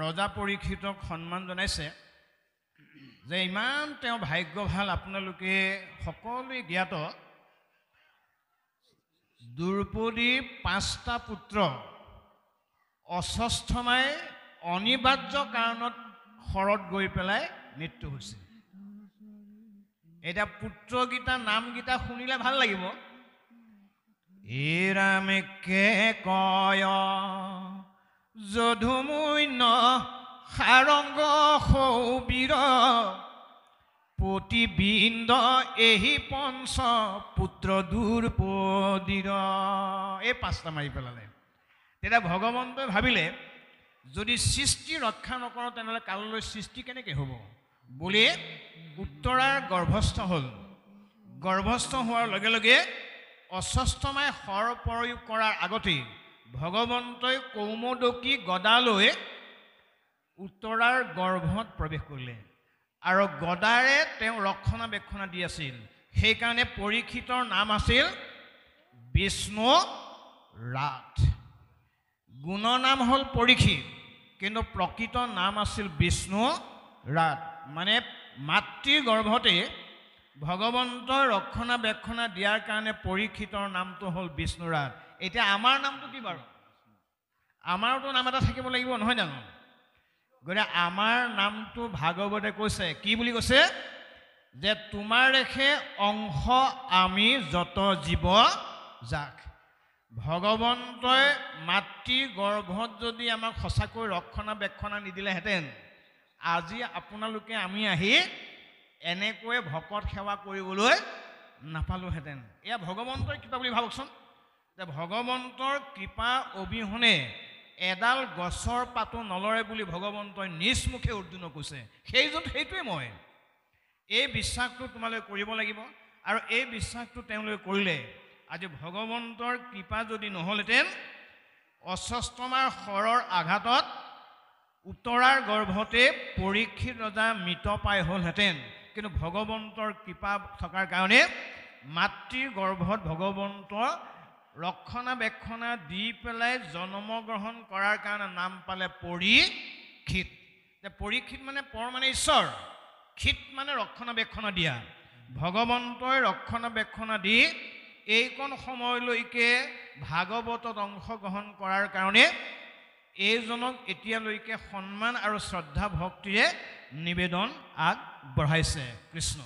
ৰজা পৰীক্ষিতক সন্মান জনাইছে যে ইমান তেওঁ ভাগ্য ভাল আপোনালোকে সকলোৱে জ্ঞাত দ্ৰৌপদীৰ 5টা পুত্ৰ অস্বস্থমাই অনিবাৰ্য কাৰণত শৰত গৈ পেলাই মৃত্যু হৈছে এটা পুত্ৰগীতা নামগীতা শুনিলে ভাল লাগিব এৰামেকে কয় যধুমূন্য সাৰংগ সৌবীৰ প্ৰতিবিন্দ এহি পঞ্চ পুত্ৰ দ্ৰৌপদীৰ এই 5টা মাৰি পেলালে তেতিয়া ভগৱন্তই ভাবিলে যদি সৃষ্টি ৰক্ষা নকৰো তেনেহ'লে কাললৈ সৃষ্টি কেনেকৈ হ'ব বুলি উত্তৰাৰ গৰ্ভস্থ হ'ল গৰ্ভস্থ হোৱাৰ লগে লগে অস্বস্থমাই শৰ প্ৰয়োগ কৰাৰ আগতেই ভগৱন্তই কৌমদকী গদালৈ উত্তৰাৰ গৰ্ভত প্ৰৱেশ কৰিলে আৰু গদাৰে তেওঁ ৰক্ষণাবেক্ষণা দি আছিল সেইকাৰণে পৰীক্ষিতৰ নাম আছিল বিষ্ণু ৰাত গুণৰ নাম হ'ল পৰীক্ষিত কিন্তু প্ৰকৃত নাম আছিল বিষ্ণু ৰাত মানে মাতৃৰ গৰ্ভতে ভগৱন্তৰ ৰক্ষণাবেক্ষণা দিয়াৰ কাৰণে পৰীক্ষিতৰ নামটো হ'ল বিষ্ণু ৰাত এতিয়া আমাৰ নামটো কি বাৰু আমাৰতো নাম এটা থাকিব লাগিব নহয় জানো গতিকে আমাৰ নামটো ভাগৱতে কৈছে কি বুলি কৈছে যে তোমাৰ ৰেখে অংশ আমি যত জীৱ যাক ভগৱন্তই মাতৃ গৰ্ভত যদি আমাক সঁচাকৈ ৰক্ষণাবেক্ষণা নিদিলেহেঁতেন আজি আপোনালোকে আমি আহি এনেকৈ ভকত সেৱা কৰিবলৈ নাপালোহেঁতেন এয়া ভগৱন্তৰ কৃপা বুলি ভাবকচোন যে ভগৱন্তৰ কৃপা অবিহনে এডাল গছৰ পাতো নলৰে বুলি ভগৱন্তই নিজ মুখে অৰ্জুনক কৈছে সেইটোৱে মই এই বিশ্বাসটো তোমালোকে কৰিব লাগিব আৰু এই বিশ্বাসটো তেওঁলোকে কৰিলে আজি ভগৱন্তৰ কৃপা যদি নহ'লহেঁতেন অস্বস্থমাৰ শৰৰ আঘাতত উত্তৰাৰ গৰ্ভতে পৰীক্ষিত ৰজা মৃত পাই হ'লহেঁতেন কিন্তু ভগৱন্তৰ কৃপা থকাৰ কাৰণে মাতৃৰ গৰ্ভত ভগৱন্তৰ ৰক্ষণাবেক্ষণা দি পেলাই জন্মগ্ৰহণ কৰাৰ কাৰণে নাম পালে পৰীক্ষিত পৰীক্ষিত মানে পৰ মানে ঈশ্বৰ ক্ষিত মানে ৰক্ষণাবেক্ষণা দিয়া ভগৱন্তই ৰক্ষণাবেক্ষণা দি এইকণ সময়লৈকে ভাগৱতত অংশগ্ৰহণ কৰাৰ কাৰণে এইজনক এতিয়ালৈকে সন্মান আৰু শ্ৰদ্ধা ভক্তিৰে নিবেদন আগবঢ়াইছে কৃষ্ণ